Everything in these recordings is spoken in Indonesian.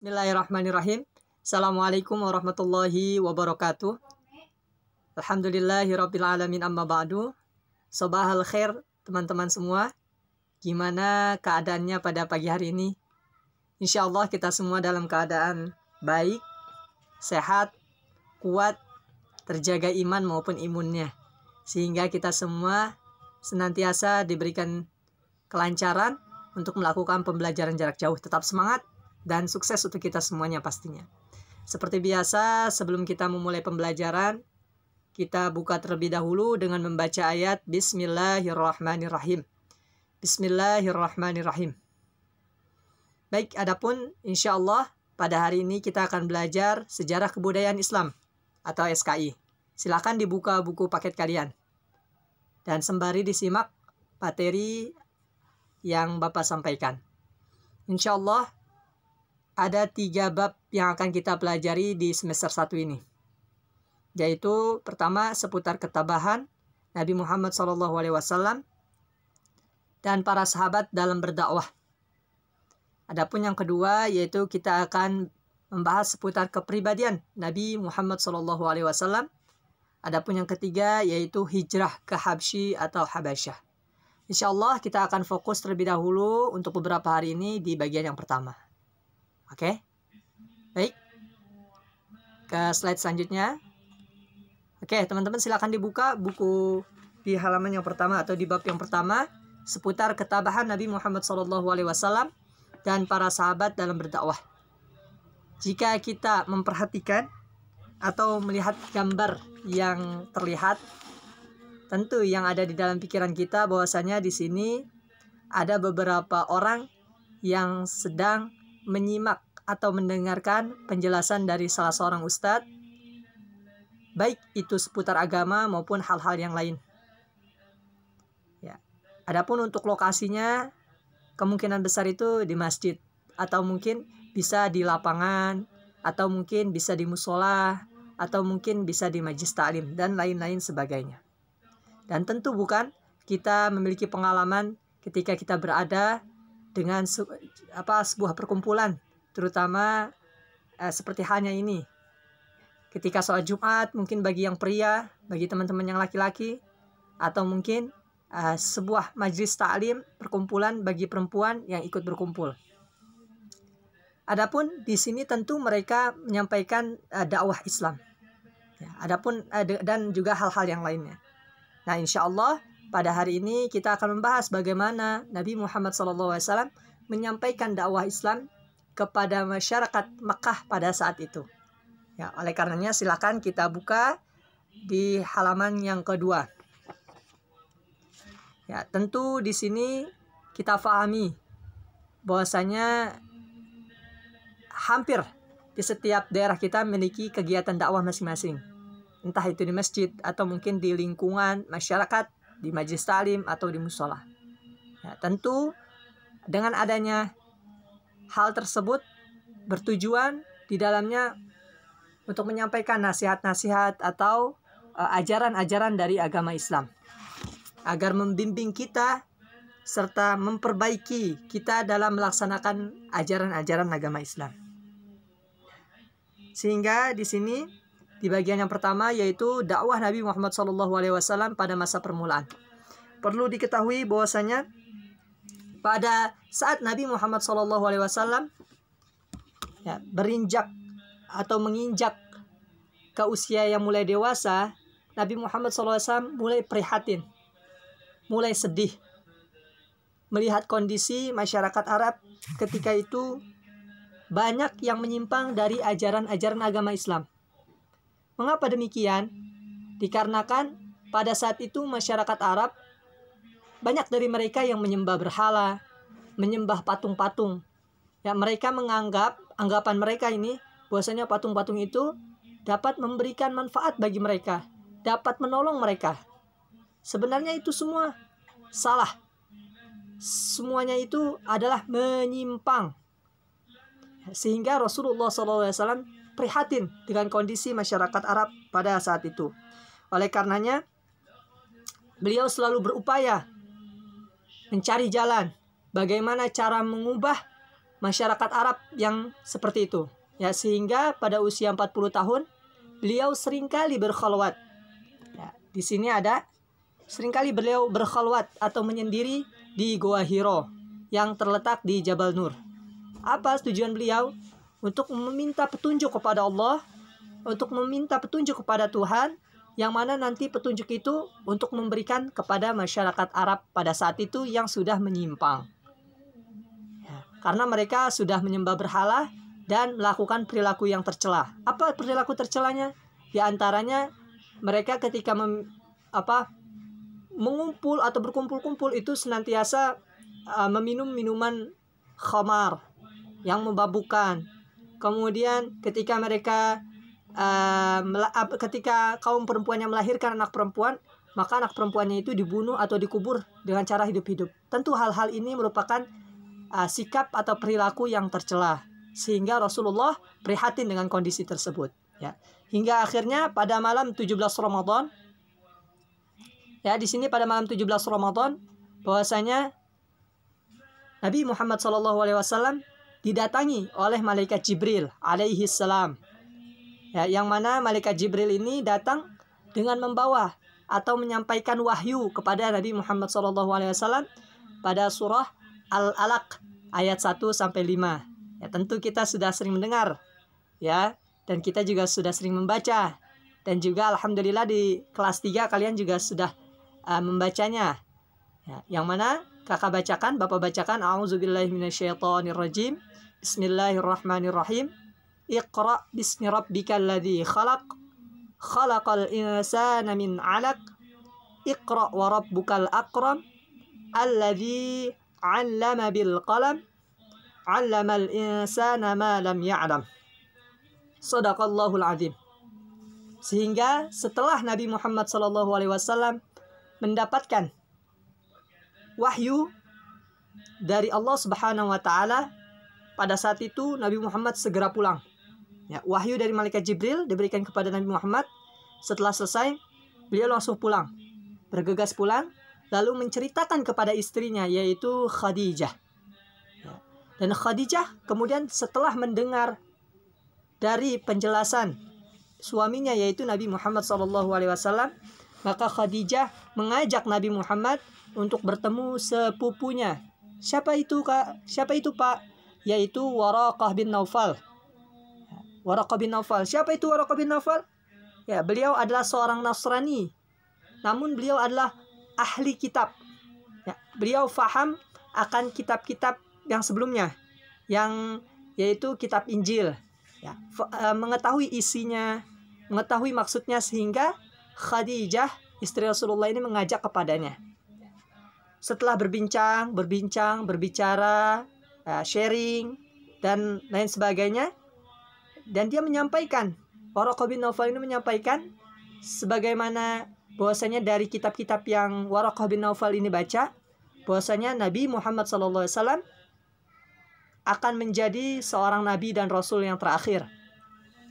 Bismillahirrahmanirrahim. Assalamualaikum warahmatullahi wabarakatuh. Alhamdulillahirrabbilalamin amma ba'du. Sobahal khair teman-teman semua. Gimana keadaannya pada pagi hari ini? Insya Allah kita semua dalam keadaan baik, sehat, kuat, terjaga iman maupun imunnya. Sehingga kita semua senantiasa diberikan kelancaran untuk melakukan pembelajaran jarak jauh. Tetap semangat dan sukses untuk kita semuanya pastinya. Seperti biasa, sebelum kita memulai pembelajaran, kita buka terlebih dahulu dengan membaca ayat Bismillahirrahmanirrahim. Bismillahirrahmanirrahim. Baik, adapun insya Allah pada hari ini kita akan belajar sejarah kebudayaan Islam atau SKI. Silakan dibuka buku paket kalian. Dan sembari disimak materi yang Bapak sampaikan. Insya Allah ada 3 bab yang akan kita pelajari di semester 1 ini. Yaitu pertama seputar ketabahan Nabi Muhammad SAW dan para sahabat dalam berdakwah. Adapun yang kedua yaitu kita akan membahas seputar kepribadian Nabi Muhammad SAW. Adapun yang ketiga yaitu hijrah ke Habsyi atau Habasyah. Insya Allah kita akan fokus terlebih dahulu untuk beberapa hari ini di bagian yang pertama. Oke, baik. Ke slide selanjutnya. Oke, teman-teman silakan dibuka buku di halaman yang pertama atau di bab yang pertama seputar ketabahan Nabi Muhammad SAW dan para sahabat dalam berdakwah. Jika kita memperhatikan atau melihat gambar yang terlihat, tentu yang ada di dalam pikiran kita bahwasanya di sini ada beberapa orang yang sedang menyimak atau mendengarkan penjelasan dari salah seorang ustadz, baik itu seputar agama maupun hal-hal yang lain. Ya. Adapun untuk lokasinya, kemungkinan besar itu di masjid, atau mungkin bisa di lapangan, atau mungkin bisa di musola, atau mungkin bisa di majelis ta'lim, dan lain-lain sebagainya. Dan tentu bukan kita memiliki pengalaman ketika kita berada dengan sebuah perkumpulan, terutama seperti halnya ini. Ketika sholat Jumat, mungkin bagi yang pria, bagi teman-teman yang laki-laki, atau mungkin sebuah majelis ta'lim, perkumpulan bagi perempuan yang ikut berkumpul. Adapun di sini tentu mereka menyampaikan dakwah Islam. Ya, adapun dan juga hal-hal yang lainnya. Nah, insya Allah pada hari ini kita akan membahas bagaimana Nabi Muhammad SAW menyampaikan dakwah Islam kepada masyarakat Mekah pada saat itu. Ya, oleh karenanya silakan kita buka di halaman yang kedua. Ya, tentu di sini kita fahami bahwasanya hampir di setiap daerah kita memiliki kegiatan dakwah masing-masing. Entah itu di masjid atau mungkin di lingkungan masyarakat, di majelis ta'lim atau di musola. Ya, tentu dengan adanya hal tersebut bertujuan di dalamnya untuk menyampaikan nasihat-nasihat atau ajaran-ajaran dari agama Islam agar membimbing kita serta memperbaiki kita dalam melaksanakan ajaran-ajaran agama Islam. Sehingga di sini di bagian yang pertama yaitu dakwah Nabi Muhammad SAW pada masa permulaan. Perlu diketahui bahwasanya pada saat Nabi Muhammad SAW berinjak atau menginjak ke usia yang mulai dewasa, Nabi Muhammad SAW mulai prihatin, mulai sedih melihat kondisi masyarakat Arab ketika itu banyak yang menyimpang dari ajaran-ajaran agama Islam. Mengapa demikian? Dikarenakan pada saat itu masyarakat Arab banyak dari mereka yang menyembah berhala, menyembah patung-patung. Ya, mereka menganggap, anggapan mereka ini bahwasanya patung-patung itu dapat memberikan manfaat bagi mereka, dapat menolong mereka. Sebenarnya itu semua salah. Semuanya itu adalah menyimpang. Sehingga Rasulullah SAW prihatin dengan kondisi masyarakat Arab pada saat itu. Oleh karenanya, beliau selalu berupaya mencari jalan bagaimana cara mengubah masyarakat Arab yang seperti itu. Ya, sehingga pada usia 40 tahun beliau seringkali berkhalwat. Ya, di sini ada seringkali beliau berkhalwat atau menyendiri di Goa Hiro yang terletak di Jabal Nur. Apa tujuan beliau? Untuk meminta petunjuk kepada Allah, untuk meminta petunjuk kepada Tuhan, yang mana nanti petunjuk itu untuk memberikan kepada masyarakat Arab pada saat itu yang sudah menyimpang. Ya, karena mereka sudah menyembah berhala dan melakukan perilaku yang tercela. Apa perilaku tercelanya? Di antaranya mereka ketika mengumpul atau berkumpul-kumpul itu senantiasa meminum minuman khamar yang memabukkan. Kemudian ketika mereka ketika kaum perempuannya melahirkan anak perempuan, maka anak perempuannya itu dibunuh atau dikubur dengan cara hidup-hidup. Tentu hal-hal ini merupakan sikap atau perilaku yang tercela, sehingga Rasulullah prihatin dengan kondisi tersebut. Ya, hingga akhirnya pada malam 17 Ramadan, ya di sini pada malam 17 Ramadan, bahwasanya Nabi Muhammad SAW didatangi oleh malaikat Jibril alaihi salam. Ya, yang mana malaikat Jibril ini datang dengan membawa atau menyampaikan wahyu kepada Nabi Muhammad SAW pada surah Al-Alaq ayat 1 sampai 5. Ya, tentu kita sudah sering mendengar, ya, dan kita juga sudah sering membaca, dan juga alhamdulillah di kelas 3 kalian juga sudah membacanya. Ya, yang mana kakak bacakan, bapak bacakan, a'udzubillahi minasyaitonirrajim, bismillahirrahmanirrahim, iqra bismi rabbikal ladzi khalaq, khalaqal insana min 'alaq, iqra wa rabbukal akram, alladzi 'allama bil qalam, 'allamal insana ma lam ya'lam. Shadaqallahul azim. Sehingga setelah Nabi Muhammad SAW mendapatkan wahyu dari Allah Subhanahu wa taala, pada saat itu Nabi Muhammad segera pulang. Ya, wahyu dari malaikat Jibril diberikan kepada Nabi Muhammad. Setelah selesai, beliau langsung pulang. Bergegas pulang, lalu menceritakan kepada istrinya, yaitu Khadijah. Ya. Dan Khadijah kemudian setelah mendengar dari penjelasan suaminya, yaitu Nabi Muhammad SAW, maka Khadijah mengajak Nabi Muhammad untuk bertemu sepupunya. Siapa itu, Kak? Siapa itu, Pak? Yaitu Waraqah bin Naufal. Waraqah bin Naufal. Siapa itu Waraqah bin Naufal? Ya, beliau adalah seorang Nasrani. Namun beliau adalah ahli kitab. Ya, beliau faham akan kitab-kitab yang sebelumnya, yang yaitu kitab Injil. Ya, mengetahui isinya, mengetahui maksudnya, sehingga Khadijah, istri Rasulullah ini mengajak kepadanya. Setelah berbicara, sharing, dan lain sebagainya, dan dia menyampaikan, Waraqah bin Naufal ini menyampaikan sebagaimana bahwasanya dari kitab-kitab yang Waraqah bin Naufal ini baca, bahwasanya Nabi Muhammad SAW akan menjadi seorang nabi dan rasul yang terakhir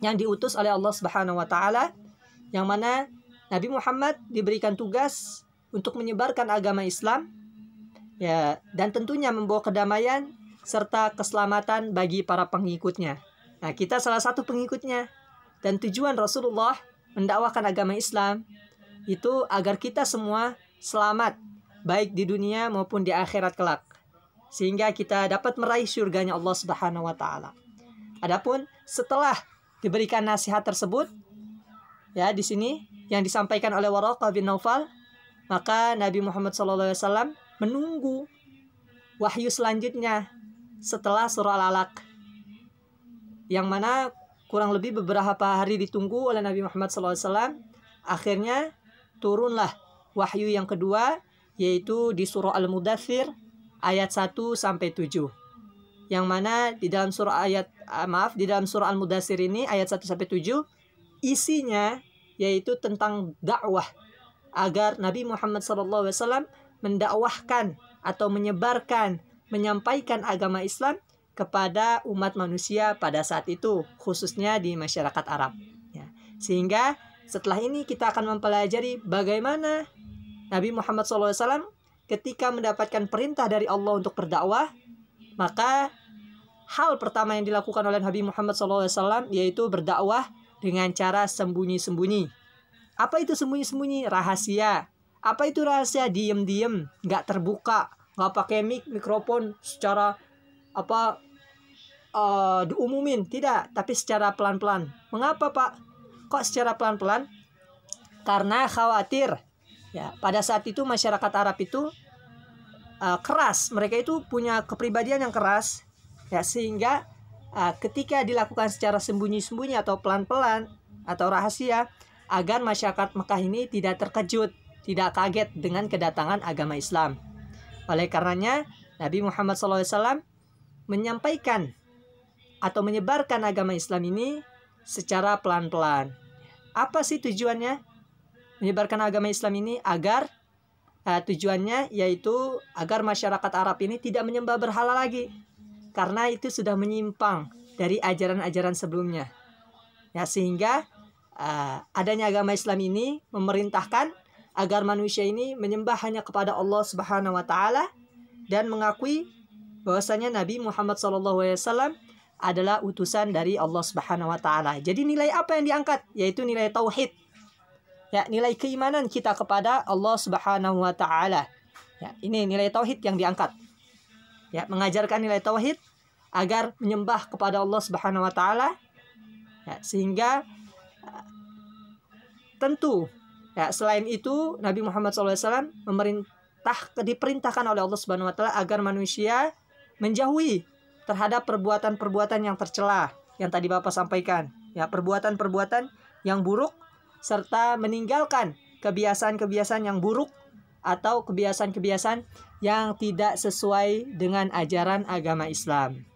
yang diutus oleh Allah Subhanahu wa taala, yang mana Nabi Muhammad diberikan tugas untuk menyebarkan agama Islam, ya, dan tentunya membawa kedamaian serta keselamatan bagi para pengikutnya. Nah, kita salah satu pengikutnya, dan tujuan Rasulullah mendakwahkan agama Islam itu agar kita semua selamat, baik di dunia maupun di akhirat kelak, sehingga kita dapat meraih surganya Allah Subhanahu wa taala. Adapun setelah diberikan nasihat tersebut, ya, di sini yang disampaikan oleh Waraqah bin Naufal, maka Nabi Muhammad SAW menunggu wahyu selanjutnya setelah surah Al-Alaq, yang mana kurang lebih beberapa hari ditunggu oleh Nabi Muhammad SAW. Akhirnya turunlah wahyu yang kedua, yaitu di surah Al-Mudaththir ayat 1 sampai 7. Yang mana di dalam surah Al-Mudaththir ini ayat 1 sampai 7 isinya yaitu tentang dakwah, agar Nabi Muhammad SAW mendakwahkan atau menyebarkan, menyampaikan agama Islam kepada umat manusia pada saat itu, khususnya di masyarakat Arab. Ya. Sehingga setelah ini kita akan mempelajari bagaimana Nabi Muhammad SAW ketika mendapatkan perintah dari Allah untuk berdakwah, maka hal pertama yang dilakukan oleh Nabi Muhammad SAW yaitu berdakwah dengan cara sembunyi-sembunyi. Apa itu sembunyi-sembunyi? Rahasia. Apa itu rahasia? Diem-diem, nggak terbuka, nggak pakai mikrofon secara diumumin, tidak, tapi secara pelan-pelan. Mengapa, Pak? Kok secara pelan-pelan? Karena khawatir ya, pada saat itu masyarakat Arab itu keras, mereka itu punya kepribadian yang keras ya, sehingga ketika dilakukan secara sembunyi-sembunyi atau pelan-pelan atau rahasia, agar masyarakat Mekah ini tidak terkejut, tidak kaget dengan kedatangan agama Islam. Oleh karenanya Nabi Muhammad SAW menyampaikan atau menyebarkan agama Islam ini secara pelan-pelan. Apa sih tujuannya menyebarkan agama Islam ini? Agar tujuannya yaitu agar masyarakat Arab ini tidak menyembah berhala lagi, karena itu sudah menyimpang dari ajaran-ajaran sebelumnya ya, sehingga adanya agama Islam ini memerintahkan agar manusia ini menyembah hanya kepada Allah Subhanahu wa taala dan mengakui bahwasanya Nabi Muhammad SAW adalah utusan dari Allah Subhanahu wa taala. Jadi nilai apa yang diangkat? Yaitu nilai tauhid. Ya, nilai keimanan kita kepada Allah Subhanahu wa taala. Ya, ini nilai tauhid yang diangkat. Ya, mengajarkan nilai tauhid agar menyembah kepada Allah Subhanahu wa taala. Ya, sehingga tentu ya, selain itu Nabi Muhammad SAW diperintahkan oleh Allah Subhanahu wa taala agar manusia menjauhi terhadap perbuatan-perbuatan yang tercela yang tadi Bapak sampaikan. Ya, perbuatan-perbuatan yang buruk serta meninggalkan kebiasaan-kebiasaan yang buruk atau kebiasaan-kebiasaan yang tidak sesuai dengan ajaran agama Islam.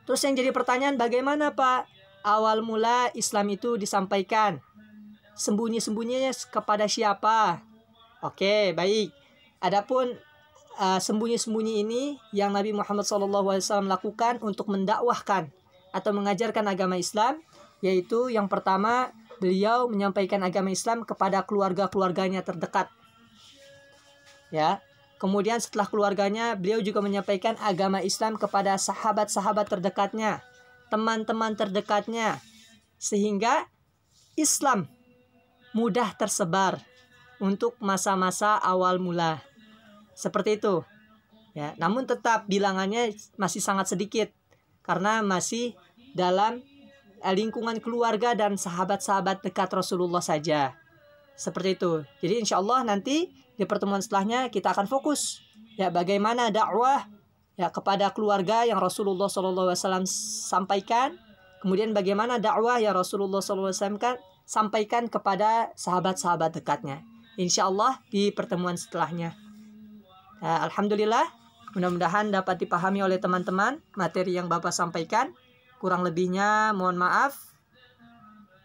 Terus yang jadi pertanyaan, bagaimana Pak awal mula Islam itu disampaikan? Sembunyi-sembunyinya kepada siapa? Oke, baik. Adapun sembunyi-sembunyi ini yang Nabi Muhammad SAW lakukan untuk mendakwahkan atau mengajarkan agama Islam, yaitu yang pertama, beliau menyampaikan agama Islam kepada keluarga-keluarganya terdekat. Ya. Kemudian setelah keluarganya, beliau juga menyampaikan agama Islam kepada sahabat-sahabat terdekatnya, teman-teman terdekatnya, sehingga Islam mudah tersebar untuk masa-masa awal mula. Seperti itu. Ya, namun tetap bilangannya masih sangat sedikit karena masih dalam lingkungan keluarga dan sahabat-sahabat dekat Rasulullah saja. Seperti itu. Jadi insya Allah nanti di pertemuan setelahnya kita akan fokus ya bagaimana dakwah ya kepada keluarga yang Rasulullah SAW sampaikan. Kemudian bagaimana dakwah yang Rasulullah SAW sampaikan kepada sahabat-sahabat dekatnya. Insya Allah di pertemuan setelahnya. Alhamdulillah, mudah-mudahan dapat dipahami oleh teman-teman materi yang Bapak sampaikan. Kurang lebihnya mohon maaf.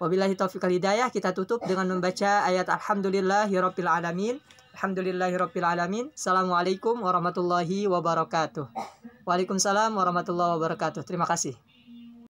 Wabillahi taufiq wal hidayah. Kita tutup dengan membaca ayat Alhamdulillahirabbil alamin. Alhamdulillahirabbil alamin. Assalamualaikum warahmatullahi wabarakatuh. Waalaikumsalam warahmatullahi wabarakatuh. Terima kasih.